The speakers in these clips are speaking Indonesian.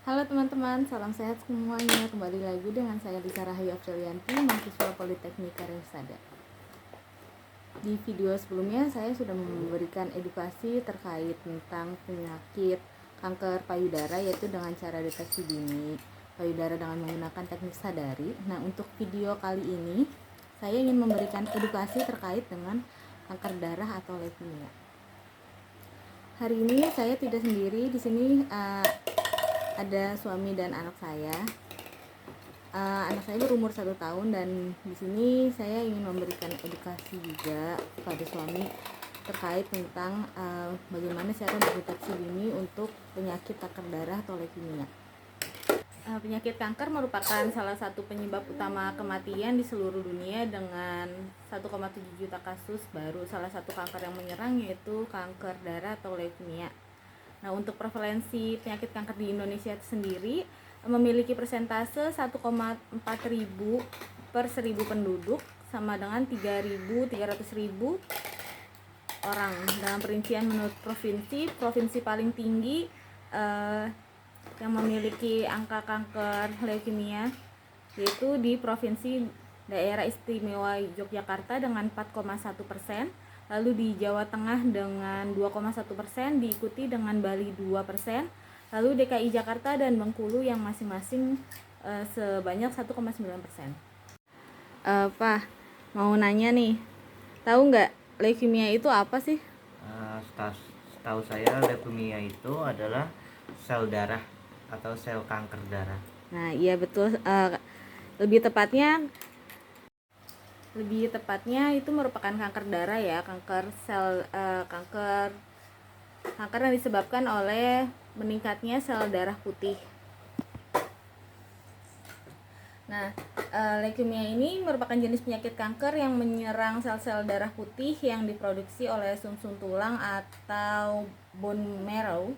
Halo teman-teman, salam sehat semuanya. Kembali lagi dengan saya Lisa Rahayu Afdalianti, mahasiswa Politeknik Karyasada. Di video sebelumnya saya sudah memberikan edukasi terkait tentang penyakit kanker payudara, yaitu dengan cara deteksi dini payudara dengan menggunakan teknik sadari. Nah, untuk video kali ini saya ingin memberikan edukasi terkait dengan kanker darah atau leukemia. Hari ini saya tidak sendiri, di sini ada suami dan anak saya. Anak saya berumur 1 tahun, dan di sini saya ingin memberikan edukasi juga kepada suami terkait tentang bagaimana cara mendeteksi dini untuk penyakit kanker darah atau leukemia. Penyakit kanker merupakan salah satu penyebab utama kematian di seluruh dunia dengan 1,7 juta kasus baru. Salah satu kanker yang menyerang yaitu kanker darah atau leukemia. Nah, untuk prevalensi penyakit kanker di Indonesia itu sendiri memiliki persentase 1,4 ribu per 1000 penduduk, sama dengan 3.300.000 orang. Dalam perincian menurut provinsi paling tinggi yang memiliki angka kanker leukemia yaitu di Provinsi Daerah Istimewa Yogyakarta dengan 4,1%. Lalu di Jawa Tengah dengan 2,1%, diikuti dengan Bali 2%, lalu DKI Jakarta dan Bengkulu yang masing-masing sebanyak 1,9%. Pak, mau nanya nih, tahu nggak leukemia itu apa sih? Setahu saya leukemia itu adalah sel darah atau sel kanker darah. Nah, iya betul. Lebih tepatnya itu merupakan kanker darah ya, kanker yang disebabkan oleh meningkatnya sel darah putih. Nah, leukemia ini merupakan jenis penyakit kanker yang menyerang sel-sel darah putih yang diproduksi oleh sumsum tulang atau bone marrow.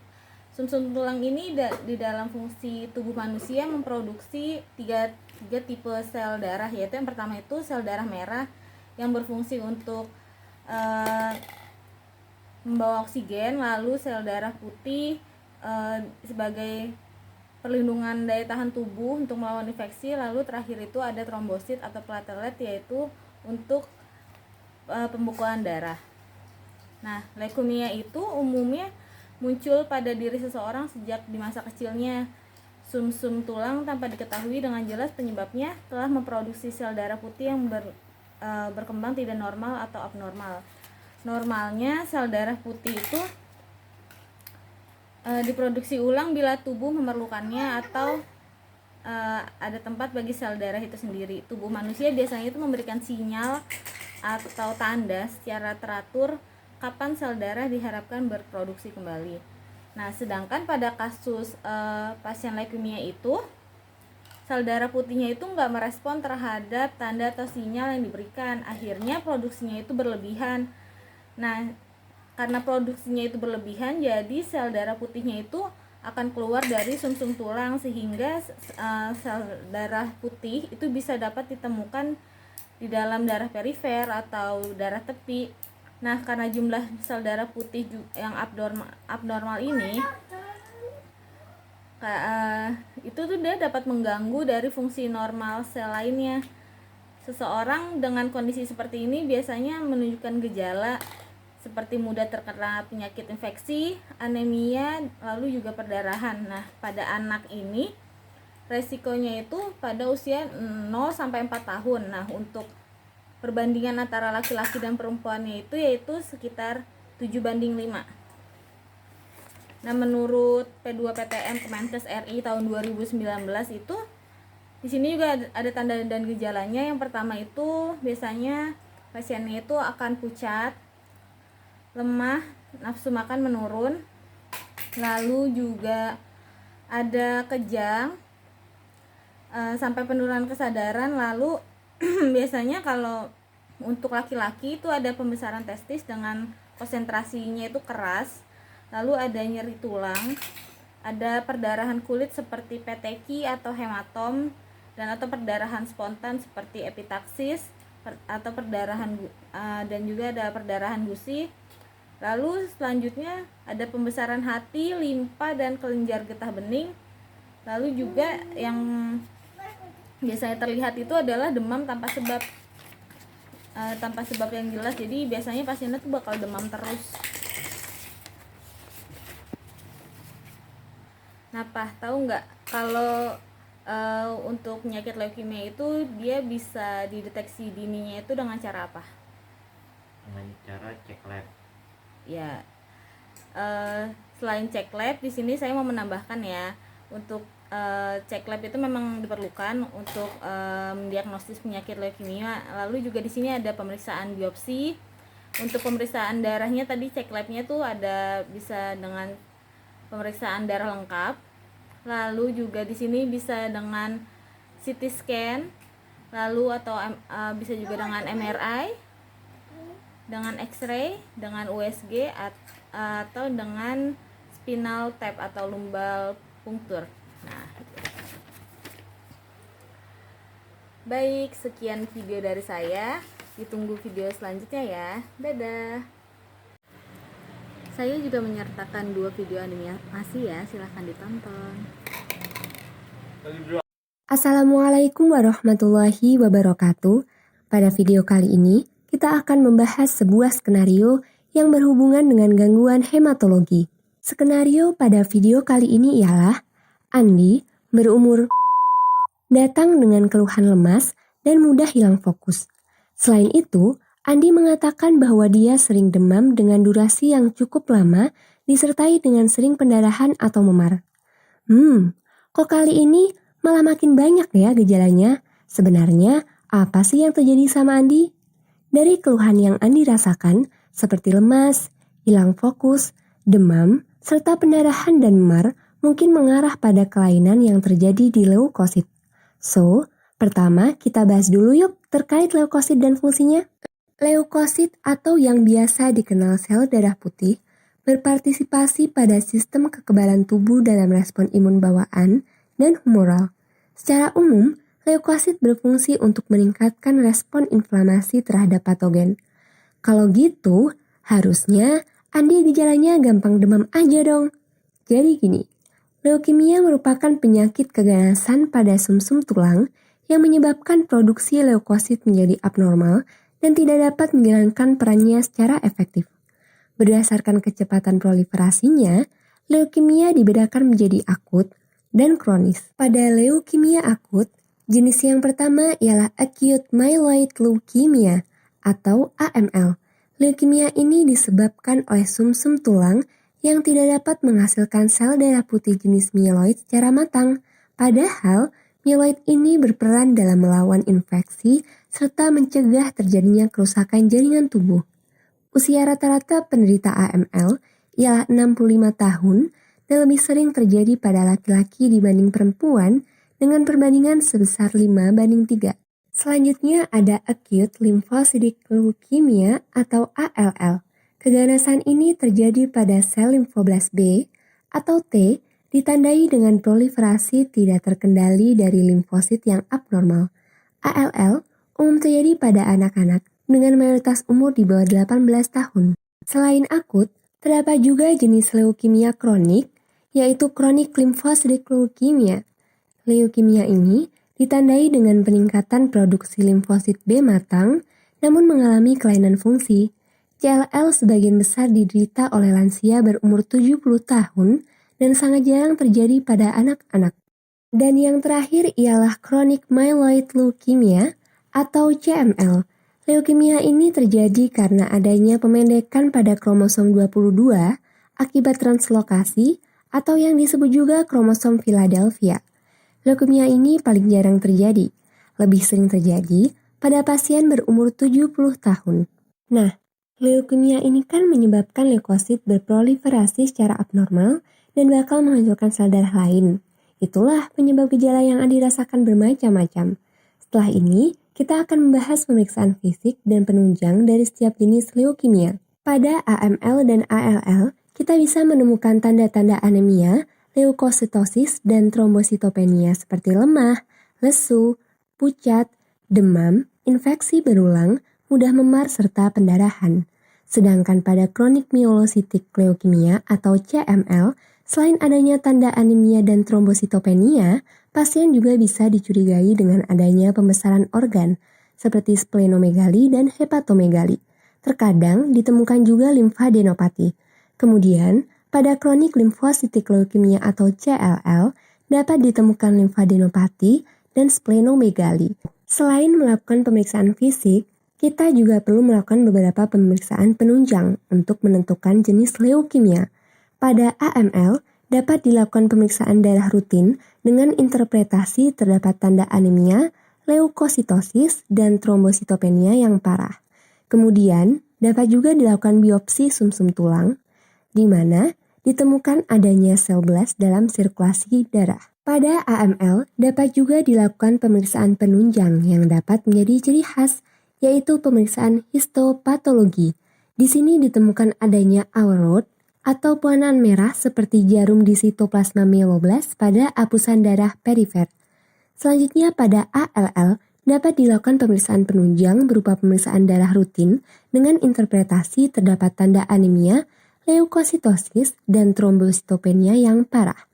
Sumsum tulang ini di dalam fungsi tubuh manusia memproduksi tiga tipe sel darah, yaitu yang pertama itu sel darah merah yang berfungsi untuk membawa oksigen, lalu sel darah putih sebagai perlindungan daya tahan tubuh untuk melawan infeksi, lalu terakhir itu ada trombosit atau platelet, yaitu untuk pembekuan darah. Nah, leukemia itu umumnya muncul pada diri seseorang sejak di masa kecilnya. Sumsum tulang tanpa diketahui dengan jelas penyebabnya telah memproduksi sel darah putih yang berkembang tidak normal atau abnormal. Normalnya sel darah putih itu diproduksi ulang bila tubuh memerlukannya atau ada tempat bagi sel darah itu sendiri. Tubuh manusia biasanya itu memberikan sinyal atau tanda secara teratur kapan sel darah diharapkan berproduksi kembali. Nah, sedangkan pada kasus pasien leukemia itu sel darah putihnya itu nggak merespon terhadap tanda atau sinyal yang diberikan. Akhirnya produksinya itu berlebihan. Nah, karena produksinya itu berlebihan, jadi sel darah putihnya itu akan keluar dari sumsum tulang, sehingga sel darah putih itu bisa dapat ditemukan di dalam darah perifer atau darah tepi. Nah, karena jumlah sel darah putih yang abnormal ini itu tuh dia dapat mengganggu dari fungsi normal sel lainnya. Seseorang dengan kondisi seperti ini biasanya menunjukkan gejala seperti mudah terkena penyakit infeksi, anemia, lalu juga perdarahan. Nah, pada anak ini resikonya itu pada usia 0 sampai 4 tahun. Nah, untuk perbandingan antara laki-laki dan perempuannya itu yaitu sekitar 7:5. Nah, menurut P2PTM Kemenkes RI tahun 2019 itu di sini juga ada tanda dan gejalanya. Yang pertama itu biasanya pasiennya itu akan pucat, lemah, nafsu makan menurun, lalu juga ada kejang, sampai penurunan kesadaran. Lalu biasanya kalau untuk laki-laki itu ada pembesaran testis dengan konsentrasinya itu keras, lalu ada nyeri tulang, ada perdarahan kulit seperti peteki atau hematom, dan atau perdarahan spontan seperti epitaksis atau perdarahan dan juga ada perdarahan gusi. Lalu selanjutnya ada pembesaran hati, limpa, dan kelenjar getah bening. Lalu juga yang biasanya terlihat itu adalah demam tanpa sebab yang jelas. Jadi biasanya pasiennya tuh bakal demam terus. Nah, Pak, tahu nggak kalau untuk penyakit leukemia itu dia bisa dideteksi dininya itu dengan cara apa? Dengan cara cek lab. Ya, selain cek lab, di sini saya mau menambahkan ya, untuk cek lab itu memang diperlukan untuk mendiagnosis penyakit leukemia. Lalu juga di sini ada pemeriksaan biopsi. Untuk pemeriksaan darahnya tadi cek labnya tuh ada bisa dengan pemeriksaan darah lengkap. Lalu juga di sini bisa dengan CT scan, lalu atau bisa juga dengan MRI, dengan X-ray, dengan USG atau dengan spinal tap atau lumbal punktur. Nah, baik, sekian video dari saya. Ditunggu video selanjutnya ya. Dadah. Saya juga menyertakan 2 video animasi ya, silahkan ditonton. Assalamualaikum warahmatullahi wabarakatuh. Pada video kali ini, kita akan membahas sebuah skenario yang berhubungan dengan gangguan hematologi. Skenario pada video kali ini ialah Andi berumur datang dengan keluhan lemas dan mudah hilang fokus. Selain itu, Andi mengatakan bahwa dia sering demam dengan durasi yang cukup lama disertai dengan sering pendarahan atau memar. Kok kali ini malah makin banyak ya gejalanya? Sebenarnya apa sih yang terjadi sama Andi? Dari keluhan yang Andi rasakan seperti lemas, hilang fokus, demam, serta pendarahan dan memar mungkin mengarah pada kelainan yang terjadi di leukosit. So, pertama kita bahas dulu yuk terkait leukosit dan fungsinya. Leukosit atau yang biasa dikenal sel darah putih berpartisipasi pada sistem kekebalan tubuh dalam respon imun bawaan dan humoral. Secara umum, leukosit berfungsi untuk meningkatkan respon inflamasi terhadap patogen. Kalau gitu, harusnya Andi gejalanya gampang demam aja dong. Jadi gini, leukemia merupakan penyakit keganasan pada sumsum tulang yang menyebabkan produksi leukosit menjadi abnormal dan tidak dapat menjalankan perannya secara efektif. Berdasarkan kecepatan proliferasinya, leukemia dibedakan menjadi akut dan kronis. Pada leukemia akut, jenis yang pertama ialah acute myeloid leukemia atau AML. Leukemia ini disebabkan oleh sumsum tulang yang tidak dapat menghasilkan sel darah putih jenis myeloid secara matang. Padahal, myeloid ini berperan dalam melawan infeksi serta mencegah terjadinya kerusakan jaringan tubuh. Usia rata-rata penderita AML ialah 65 tahun dan lebih sering terjadi pada laki-laki dibanding perempuan dengan perbandingan sebesar 5:3. Selanjutnya ada acute lymphocytic leukemia atau ALL. Keganasan ini terjadi pada sel limfoblast B atau T ditandai dengan proliferasi tidak terkendali dari limfosit yang abnormal. ALL umum terjadi pada anak-anak dengan mayoritas umur di bawah 18 tahun. Selain akut, terdapat juga jenis leukemia kronik, yaitu chronic lymphocytic leukemia. Leukemia ini ditandai dengan peningkatan produksi limfosit B matang, namun mengalami kelainan fungsi. CLL sebagian besar diderita oleh lansia berumur 70 tahun dan sangat jarang terjadi pada anak-anak. Dan yang terakhir ialah chronic myeloid leukemia atau CML. Leukemia ini terjadi karena adanya pemendekan pada kromosom 22 akibat translokasi atau yang disebut juga kromosom Philadelphia. Leukemia ini paling jarang terjadi, lebih sering terjadi pada pasien berumur 70 tahun. Nah, leukemia ini kan menyebabkan leukosit berproliferasi secara abnormal dan bakal menghancurkan sel darah lain. Itulah penyebab gejala yang dirasakan bermacam-macam. Setelah ini, kita akan membahas pemeriksaan fisik dan penunjang dari setiap jenis leukemia. Pada AML dan ALL, kita bisa menemukan tanda-tanda anemia, leukositosis, dan trombositopenia seperti lemah, lesu, pucat, demam, infeksi berulang, mudah memar, serta pendarahan. Sedangkan pada chronic myelocytic leukemia atau CML, Selain adanya tanda anemia dan trombositopenia, pasien juga bisa dicurigai dengan adanya pembesaran organ seperti splenomegali dan hepatomegali. Terkadang ditemukan juga limfadenopati. Kemudian, pada kronik limfocytic leukemia atau CLL, dapat ditemukan limfadenopati dan splenomegali. Selain melakukan pemeriksaan fisik, kita juga perlu melakukan beberapa pemeriksaan penunjang untuk menentukan jenis leukemia. Pada AML, dapat dilakukan pemeriksaan darah rutin dengan interpretasi terdapat tanda anemia, leukositosis, dan trombositopenia yang parah. Kemudian, dapat juga dilakukan biopsi sumsum tulang, di mana ditemukan adanya sel blast dalam sirkulasi darah. Pada AML, dapat juga dilakukan pemeriksaan penunjang yang dapat menjadi ciri khas, yaitu pemeriksaan histopatologi. Di sini ditemukan adanya auroid atau pewarnaan merah seperti jarum di sitoplasma myeloblast pada apusan darah perifer. Selanjutnya pada ALL, dapat dilakukan pemeriksaan penunjang berupa pemeriksaan darah rutin dengan interpretasi terdapat tanda anemia, leukositosis, dan trombositopenia yang parah.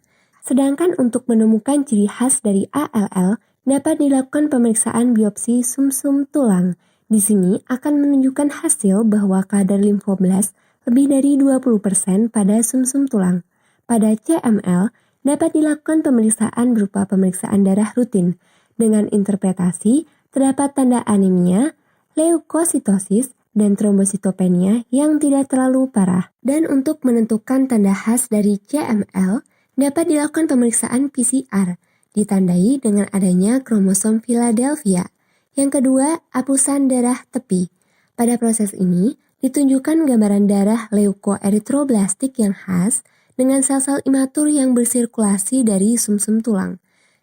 Sedangkan untuk menemukan ciri khas dari ALL, dapat dilakukan pemeriksaan biopsi sumsum tulang. Di sini akan menunjukkan hasil bahwa kadar limfoblast lebih dari 20% pada sumsum tulang. Pada CML, dapat dilakukan pemeriksaan berupa pemeriksaan darah rutin dengan interpretasi terdapat tanda anemia, leukositosis, dan trombositopenia yang tidak terlalu parah. Dan untuk menentukan tanda khas dari CML, dapat dilakukan pemeriksaan PCR, ditandai dengan adanya kromosom Philadelphia. Yang kedua, apusan darah tepi. Pada proses ini, ditunjukkan gambaran darah leukoeritroblastik yang khas dengan sel-sel imatur yang bersirkulasi dari sumsum tulang.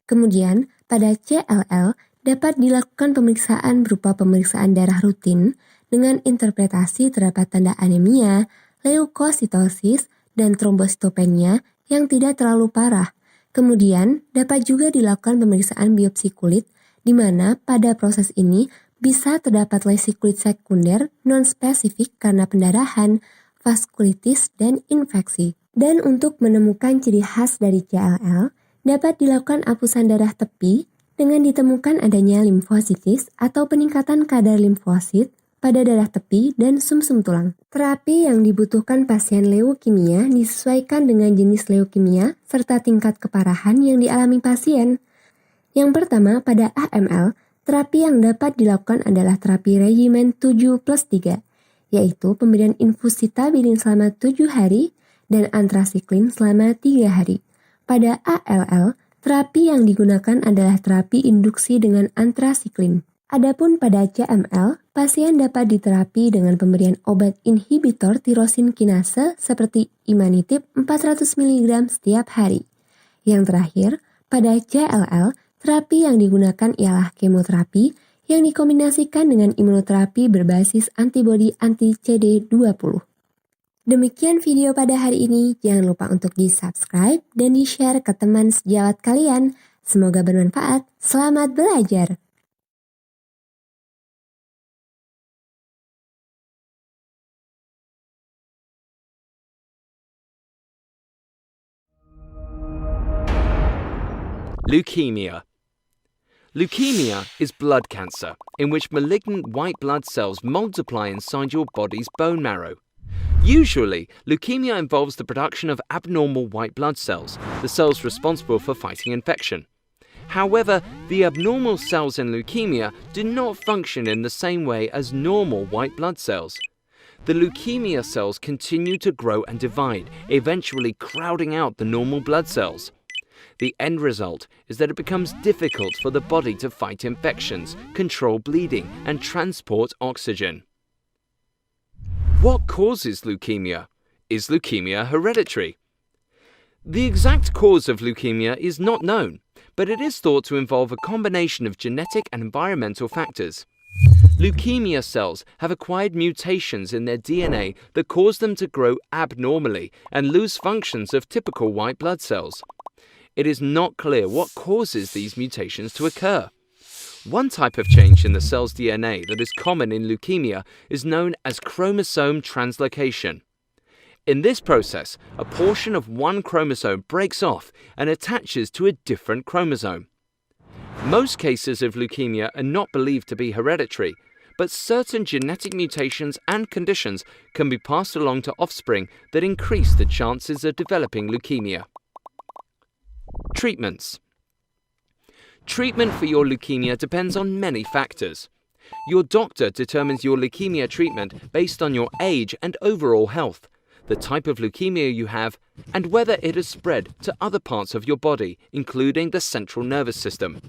Kemudian, pada CLL dapat dilakukan pemeriksaan berupa pemeriksaan darah rutin dengan interpretasi terdapat tanda anemia, leukositosis, dan trombositopenia yang tidak terlalu parah. Kemudian, dapat juga dilakukan pemeriksaan biopsi kulit, di mana pada proses ini bisa terdapat lesi kulit sekunder non-spesifik karena pendarahan, vaskulitis, dan infeksi. Dan untuk menemukan ciri khas dari CLL, dapat dilakukan apusan darah tepi dengan ditemukan adanya limfositis atau peningkatan kadar limfosit pada darah tepi dan sumsum tulang. Terapi yang dibutuhkan pasien leukemia disesuaikan dengan jenis leukemia serta tingkat keparahan yang dialami pasien. Yang pertama, pada AML, terapi yang dapat dilakukan adalah terapi regimen 7+3, yaitu pemberian infus sitabilin selama 7 hari dan antrasiklin selama 3 hari. Pada ALL, terapi yang digunakan adalah terapi induksi dengan antrasiklin. Adapun pada CML, pasien dapat diterapi dengan pemberian obat inhibitor tirosin kinase seperti imanitib 400 mg setiap hari. Yang terakhir, pada CLL, terapi yang digunakan ialah kemoterapi yang dikombinasikan dengan imunoterapi berbasis antibodi anti-CD20. Demikian video pada hari ini, jangan lupa untuk di-subscribe dan di-share ke teman sejawat kalian. Semoga bermanfaat, selamat belajar! Leukemia. Leukemia is blood cancer in which malignant white blood cells multiply inside your body's bone marrow. Usually, leukemia involves the production of abnormal white blood cells, the cells responsible for fighting infection. However, the abnormal cells in leukemia do not function in the same way as normal white blood cells. The leukemia cells continue to grow and divide, eventually crowding out the normal blood cells. The end result is that it becomes difficult for the body to fight infections, control bleeding, and transport oxygen. What causes leukemia? Is leukemia hereditary? The exact cause of leukemia is not known, but it is thought to involve a combination of genetic and environmental factors. Leukemia cells have acquired mutations in their DNA that cause them to grow abnormally and lose functions of typical white blood cells. It is not clear what causes these mutations to occur. One type of change in the cell's DNA that is common in leukemia is known as chromosome translocation. In this process, a portion of one chromosome breaks off and attaches to a different chromosome. Most cases of leukemia are not believed to be hereditary, but certain genetic mutations and conditions can be passed along to offspring that increase the chances of developing leukemia. Treatments. Treatment for your leukemia depends on many factors. Your doctor determines your leukemia treatment based on your age and overall health, the type of leukemia you have, and whether it has spread to other parts of your body, including the central nervous system.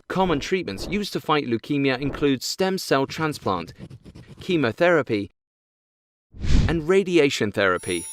Common treatments used to fight leukemia include stem cell transplant, chemotherapy, and radiation therapy.